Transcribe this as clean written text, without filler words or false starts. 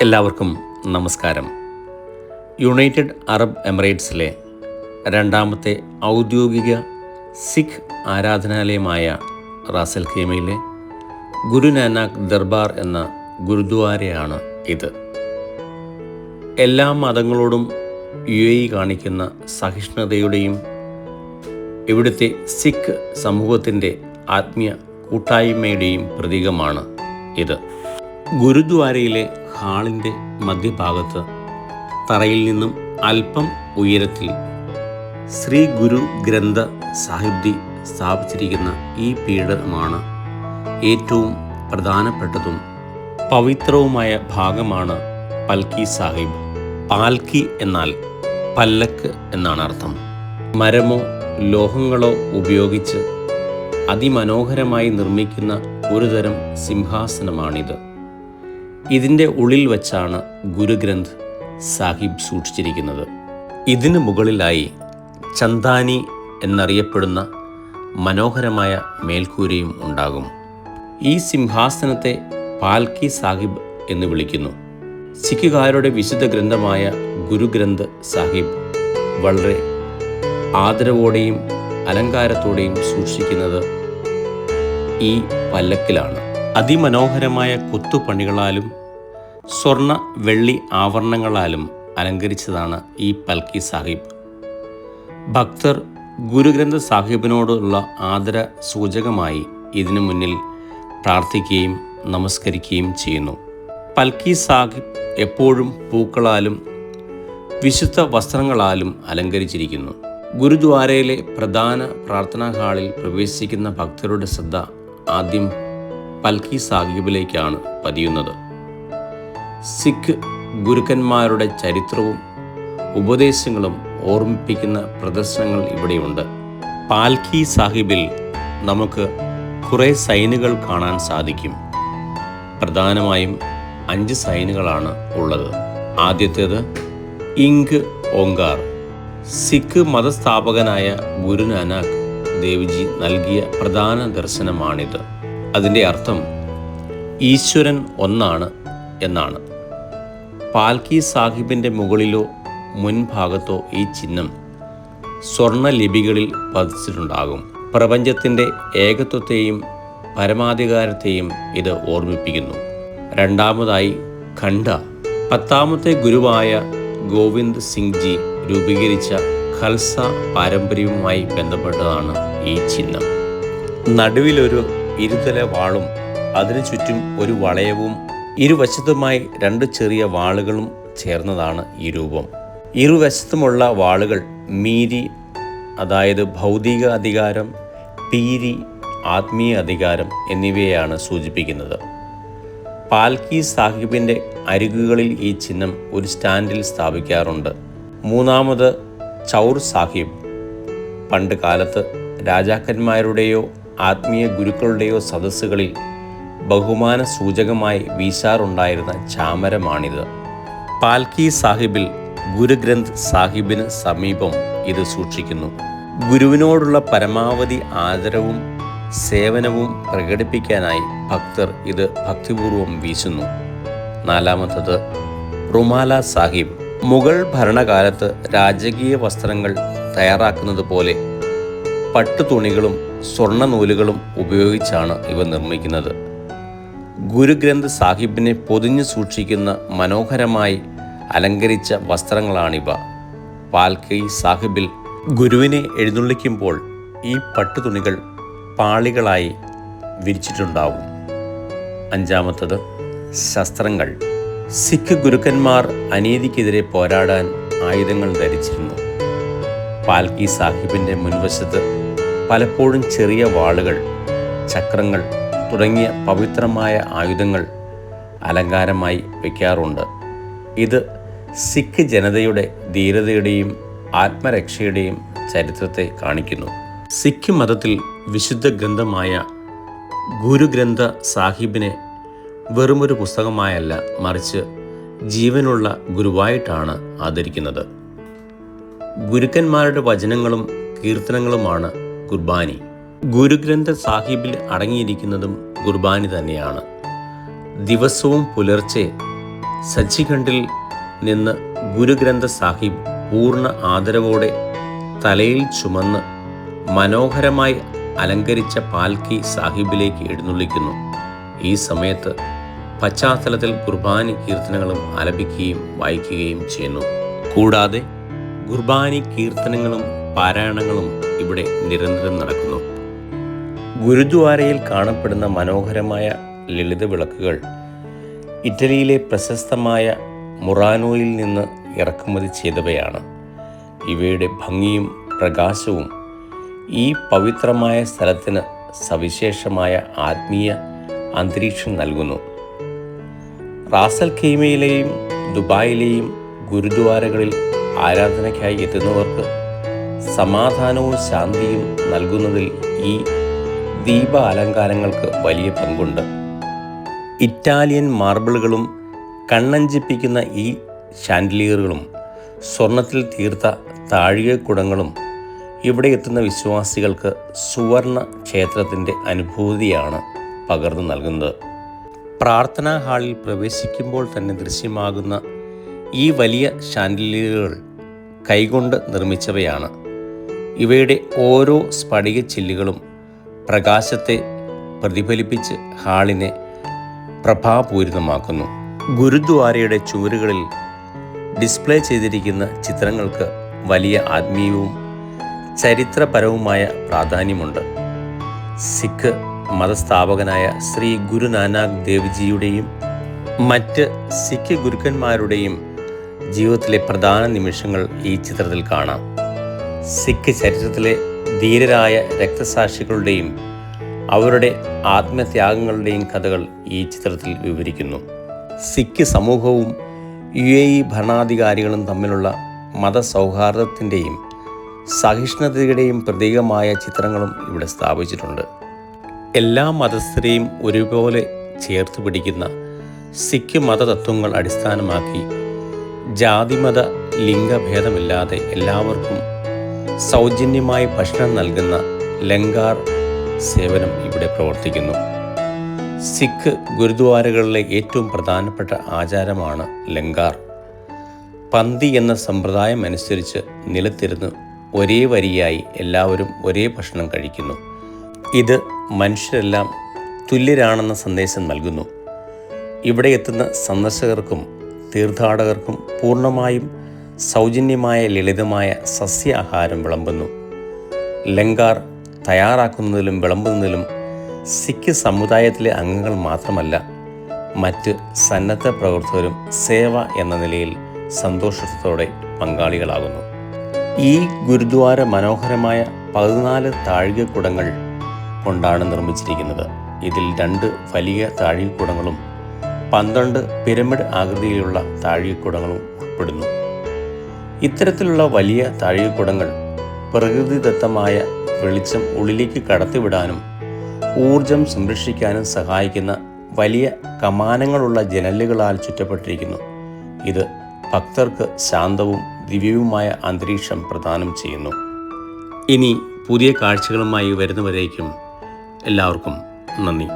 എല്ലാവർക്കും നമസ്കാരം. United Arab എമിറേറ്റ്സിലെ രണ്ടാമത്തെ ഔദ്യോഗിക സിഖ് ആരാധനാലയമായ റാസൽ ഖൈമയിലെ ഗുരുനാനാക്ക് ദർബാർ എന്ന ഗുരുദ്വാരയാണ് ഇത്. എല്ലാ മതങ്ങളോടും UAE കാണിക്കുന്ന സഹിഷ്ണുതയുടെയും ഇവിടുത്തെ സിഖ് സമൂഹത്തിൻ്റെ ആത്മീയ കൂട്ടായ്മയുടെയും പ്രതീകമാണ് ഇത്. ഗുരുദ്വാരയിലെ ഹാളിൻ്റെ മധ്യഭാഗത്ത് തറയിൽ നിന്നും അല്പം ഉയരത്തിൽ ശ്രീ ഗുരു ഗ്രന്ഥ സാഹിബ് സ്ഥാപിച്ചിരിക്കുന്ന ഈ പീഠമാണ് ഏറ്റവും പ്രധാനപ്പെട്ടതും പവിത്രവുമായ ഭാഗമാണ് പൽക്കി സാഹിബ്. പാൽക്കി എന്നാൽ പല്ലക്ക് എന്നാണ് അർത്ഥം. മരമോ ലോഹങ്ങളോ ഉപയോഗിച്ച് അതിമനോഹരമായി നിർമ്മിക്കുന്ന ഒരുതരം സിംഹാസനമാണിത്. ഇതിൻ്റെ ഉള്ളിൽ വച്ചാണ് ഗുരുഗ്രന്ഥ് സാഹിബ് സൂക്ഷിച്ചിരിക്കുന്നത്. ഇതിന് മുകളിലായി ചന്ദാനി എന്നറിയപ്പെടുന്ന മനോഹരമായ മേൽക്കൂരയും ഉണ്ടാകും. ഈ സിംഹാസനത്തെ പാൽക്കി സാഹിബ് എന്ന് വിളിക്കുന്നു. സിഖുകാരുടെ വിശുദ്ധ ഗ്രന്ഥമായ ഗുരുഗ്രന്ഥ് സാഹിബ് വളരെ ആദരവോടെയും അലങ്കാരത്തോടെയും സൂക്ഷിക്കുന്നത് ഈ പല്ലക്കിലാണ്. അതിമനോഹരമായ കൊത്തുപണികളാലും സ്വർണ്ണ വെള്ളി ആഭരണങ്ങളാലും അലങ്കരിച്ചതാണ് ഈ പൽക്കി സാഹിബ്. ഭക്തർ ഗുരുഗ്രന്ഥ സാഹിബിനോടുള്ള ആദര സൂചകമായി ഇതിനു മുന്നിൽ പ്രാർത്ഥിക്കുകയും നമസ്കരിക്കുകയും ചെയ്യുന്നു. പൽക്കി സാഹിബ് എപ്പോഴും പൂക്കളാലും വിശുദ്ധ വസ്ത്രങ്ങളാലും അലങ്കരിച്ചിരിക്കുന്നു. ഗുരുദ്വാരയിലെ പ്രധാന പ്രാർത്ഥനാ ഹാളിൽ പ്രവേശിക്കുന്ന ഭക്തരുടെ ശ്രദ്ധ ആദ്യം പൽക്കി സാഹിബിലേക്കാണ് പതിയുന്നത്. സിഖ് ഗുരുക്കന്മാരുടെ ചരിത്രവും ഉപദേശങ്ങളും ഓർമ്മിപ്പിക്കുന്ന പ്രദർശനങ്ങൾ ഇവിടെയുണ്ട്. പാൽക്കി സാഹിബിൽ നമുക്ക് കുറേ സൈനുകൾ കാണാൻ സാധിക്കും. പ്രധാനമായും 5 സൈനുകളാണ് ഉള്ളത്. ആദ്യത്തേത് ഇങ്ക് ഓങ്കാർ. സിഖ് മതസ്ഥാപകനായ ഗുരുനാനാക്ക് ദേവ്ജി നൽകിയ പ്രധാന ദർശനമാണിത്. അതിൻ്റെ അർത്ഥം ഈശ്വരൻ ഒന്നാണ് എന്നാണ്. പാൽക്കി സാഹിബിൻ്റെ മുകളിലോ മുൻഭാഗത്തോ ഈ ചിഹ്നം സ്വർണ്ണ ലിപികളിൽ പതിച്ചിട്ടുണ്ടാകും. പ്രപഞ്ചത്തിൻ്റെ ഏകത്വത്തെയും പരമാധികാരത്തെയും ഇത് ഓർമ്മിപ്പിക്കുന്നു. രണ്ടാമതായി ഖണ്ഡ. 10ാമത്തെ ഗുരുവായ ഗോവിന്ദ് സിംഗ് ജി രൂപീകരിച്ച ഖൽസ പാരമ്പര്യവുമായി ബന്ധപ്പെട്ടതാണ് ഈ ചിഹ്നം. നടുവിലൊരു ഇരുതല വാളും അതിനു ചുറ്റും ഒരു വളയവും ഇരുവശത്തുമായി 2 ചെറിയ വാളുകളും ചേർന്നതാണ് ഈ രൂപം. ഇരുവശത്തുമുള്ള വാളുകൾ മീരി, അതായത് ഭൗതിക അധികാരം, പീരി, ആത്മീയ അധികാരം എന്നിവയെയാണ് സൂചിപ്പിക്കുന്നത്. പാൽക്കി സാഹിബിൻ്റെ അരികുകളിൽ ഈ ചിഹ്നം ഒരു സ്റ്റാൻഡിൽ സ്ഥാപിക്കാറുണ്ട്. 3ാമത് ചൗർ സാഹിബ്. പണ്ട് കാലത്ത് രാജാക്കന്മാരുടെയോ ആത്മീയ ഗുരുക്കളുടെയോ സദസ്സുകളിൽ ബഹുമാന സൂചകമായി വീശാറുണ്ടായിരുന്ന ചാമരമാണിത്. പാൽക്കി സാഹിബിൽ ഗുരുഗ്രന്ഥ് സാഹിബിന് സമീപം ഇത് സൂക്ഷിക്കുന്നു. ഗുരുവിനോടുള്ള പരമാവധി ആദരവും സേവനവും പ്രകടിപ്പിക്കാനായി ഭക്തർ ഇത് ഭക്തിപൂർവം വീശുന്നു. 4ാമത്തത് റുമാല സാഹിബ്. മുഗൾ ഭരണകാലത്ത് രാജകീയ വസ്ത്രങ്ങൾ തയ്യാറാക്കുന്നത് പോലെ പട്ടുതുണികളും സ്വർണ്ണ നൂലുകളും ഉപയോഗിച്ചാണ് ഇവ നിർമ്മിക്കുന്നത്. ഗുരുഗ്രന്ഥ് സാഹിബിനെ പൊതിഞ്ഞു സൂക്ഷിക്കുന്ന മനോഹരമായി അലങ്കരിച്ച വസ്ത്രങ്ങളാണിവ. പാൽക്കി സാഹിബിൽ ഗുരുവിനെ എഴുന്നള്ളിക്കുമ്പോൾ ഈ പട്ടുതുണികൾ പാളികളായി വിരിച്ചിട്ടുണ്ടാവും. 5ാമത്തത് ശസ്ത്രങ്ങൾ. സിഖ് ഗുരുക്കന്മാർ അനീതിക്കെതിരെ പോരാടാൻ ആയുധങ്ങൾ ധരിച്ചിരുന്നു. പാൽക്കി സാഹിബിൻ്റെ മുൻവശത്ത് പലപ്പോഴും ചെറിയ വാളുകൾ, ചക്രങ്ങൾ തുടങ്ങിയ പവിത്രമായ ആയുധങ്ങൾ അലങ്കാരമായി വയ്ക്കാറുണ്ട്. ഇത് സിഖ് ജനതയുടെ ധീരതയുടെയും ആത്മരക്ഷയുടെയും ചരിത്രത്തെ കാണിക്കുന്നു. സിഖ് മതത്തിൽ വിശുദ്ധ ഗ്രന്ഥമായ ഗുരുഗ്രന്ഥ സാഹിബിനെ വെറുമൊരു പുസ്തകമായല്ല, മറിച്ച് ജീവനുള്ള ഗുരുവായിട്ടാണ് ആദരിക്കുന്നത്. ഗുരുക്കന്മാരുടെ വചനങ്ങളും കീർത്തനങ്ങളുമാണ് കുർബാനി. ഗുരുഗ്രന്ഥ സാഹിബിൽ അടങ്ങിയിരിക്കുന്നതും കുർബാനി തന്നെയാണ്. ദിവസവും പുലർച്ചെ സച്ചിഖണ്ഡിൽ നിന്ന് ഗുരുഗ്രന്ഥ സാഹിബ് പൂർണ്ണ ആദരവോടെ തലയിൽ ചുമന്ന് മനോഹരമായി അലങ്കരിച്ച പാൽക്കി സാഹിബിലേക്ക് എഴുന്നള്ളിക്കുന്നു. ഈ സമയത്ത് പശ്ചാത്തലത്തിൽ ഗുർബാനി കീർത്തനങ്ങളും ആലപിക്കുകയും വായിക്കുകയും ചെയ്യുന്നു. കൂടാതെ ഗുർബാനി കീർത്തനങ്ങളും പാരായണങ്ങളും ഇവിടെ നിരന്തരം നടക്കുന്നു. ഗുരുദ്വാരയിൽ കാണപ്പെടുന്ന മനോഹരമായ ലളിത വിളക്കുകൾ ഇറ്റലിയിലെ പ്രശസ്തമായ മുറാനോയിൽ നിന്ന് ഇറക്കുമതി ചെയ്തവയാണ്. ഇവയുടെ ഭംഗിയും പ്രകാശവും ഈ പവിത്രമായ സ്ഥലത്തിന് സവിശേഷമായ ആത്മീയ അന്തരീക്ഷം നൽകുന്നു. റാസൽ ഖൈമയിലെയും ദുബായിലെയും ഗുരുദ്വാരകളിൽ ആരാധനയ്ക്കായി എത്തുന്നവർക്ക് സമാധാനവും ശാന്തിയും നൽകുന്നതിൽ ഈ ദീപ അലങ്കാരങ്ങൾക്ക് വലിയ പങ്കുണ്ട്. ഇറ്റാലിയൻ മാർബിളുകളും കണ്ണഞ്ചിപ്പിക്കുന്ന ഈ ഷാൻഡിലിയറുകളും സ്വർണത്തിൽ തീർത്ത താഴികക്കുടങ്ങളും ഇവിടെ എത്തുന്ന വിശ്വാസികൾക്ക് സുവർണ ക്ഷേത്രത്തിൻ്റെ അനുഭൂതിയാണ് പകർന്നു നൽകുന്നത്. പ്രാർത്ഥനാ ഹാളിൽ പ്രവേശിക്കുമ്പോൾ തന്നെ ദൃശ്യമാകുന്ന ഈ വലിയ ഷാൻഡിലിയറുകൾ കൈകൊണ്ട് നിർമ്മിച്ചവയാണ്. ഇവയുടെ ഓരോ സ്ഫടിക ചില്ലുകളും പ്രകാശത്തെ പ്രതിഫലിപ്പിച്ച് ഹാളിനെ പ്രഭാപൂരിതമാക്കുന്നു. ഗുരുദ്വാരയുടെ ചുവരുകളിൽ ഡിസ്പ്ലേ ചെയ്തിരിക്കുന്ന ചിത്രങ്ങൾക്ക് വലിയ ആത്മീയവും ചരിത്രപരവുമായ പ്രാധാന്യമുണ്ട്. സിഖ് മതസ്ഥാപകനായ ശ്രീ ഗുരു നാനാക്ക് ദേവ്ജിയുടെയും മറ്റ് സിഖ് ഗുരുക്കന്മാരുടെയും ജീവിതത്തിലെ പ്രധാന നിമിഷങ്ങൾ ഈ ചിത്രത്തിൽ കാണാം. സിഖ് ചരിത്രത്തിലെ ധീരരായ രക്തസാക്ഷികളുടെയും അവരുടെ ആത്മത്യാഗങ്ങളുടെയും കഥകൾ ഈ ചിത്രത്തിൽ വിവരിക്കുന്നു. സിഖ് സമൂഹവും UAE ഭരണാധികാരികളും തമ്മിലുള്ള മതസൗഹാർദ്ദത്തിൻ്റെയും സഹിഷ്ണുതയുടെയും പ്രതീകമായ ചിത്രങ്ങളും ഇവിടെ സ്ഥാപിച്ചിട്ടുണ്ട്. എല്ലാ മതസ്ഥരെയും ഒരുപോലെ ചേർത്ത് പിടിക്കുന്ന സിഖ് മതതത്വങ്ങൾ അടിസ്ഥാനമാക്കി ജാതിമത ലിംഗഭേദമില്ലാതെ എല്ലാവർക്കും സൗജന്യമായി ഭക്ഷണം നൽകുന്ന ലങ്കാർ സേവനം ഇവിടെ പ്രവർത്തിക്കുന്നു. സിഖ് ഗുരുദ്വാരകളിലെ ഏറ്റവും പ്രധാനപ്പെട്ട ആചാരമാണ് ലങ്കാർ. പന്തി എന്ന സമ്പ്രദായം അനുസരിച്ച് നിലത്തിരുന്ന് ഒരേ വരിയായി എല്ലാവരും ഒരേ ഭക്ഷണം കഴിക്കുന്നു. ഇത് മനുഷ്യരെല്ലാം തുല്യരാണെന്ന സന്ദേശം നൽകുന്നു. ഇവിടെ എത്തുന്ന സന്ദർശകർക്കും തീർത്ഥാടകർക്കും പൂർണ്ണമായും സൗജന്യമായ ലളിതമായ സസ്യാഹാരം വിളമ്പുന്നു. ലങ്കാർ തയ്യാറാക്കുന്നതിലും വിളമ്പുന്നതിലും സിഖ് സമുദായത്തിലെ അംഗങ്ങൾ മാത്രമല്ല, മറ്റ് സന്നദ്ധ പ്രവർത്തകരും സേവ എന്ന നിലയിൽ സന്തോഷത്തോടെ പങ്കാളികളാകുന്നു. ഈ ഗുരുദ്വാര മനോഹരമായ 14 താഴികക്കുടങ്ങൾ കൊണ്ടാണ് നിർമ്മിച്ചിരിക്കുന്നത്. ഇതിൽ 2 വലിയ താഴികക്കുടങ്ങളും 12 പിരമിഡ് ആകൃതിയിലുള്ള താഴികക്കുടങ്ങളും ഉൾപ്പെടുന്നു. ഇത്തരത്തിലുള്ള വലിയ താഴികക്കുടങ്ങൾ പ്രകൃതിദത്തമായ വെളിച്ചം ഉള്ളിലേക്ക് കടത്തിവിടാനും ഊർജം സംരക്ഷിക്കാനും സഹായിക്കുന്ന വലിയ കമാനങ്ങളുള്ള ജനലുകളാൽ ചുറ്റപ്പെട്ടിരിക്കുന്നു. ഇത് ഭക്തർക്ക് ശാന്തവും ദിവ്യവുമായ അന്തരീക്ഷം പ്രദാനം ചെയ്യുന്നു. ഇനി പുതിയ കാഴ്ചകളുമായി വരുന്നവരേക്കും എല്ലാവർക്കും നന്ദി.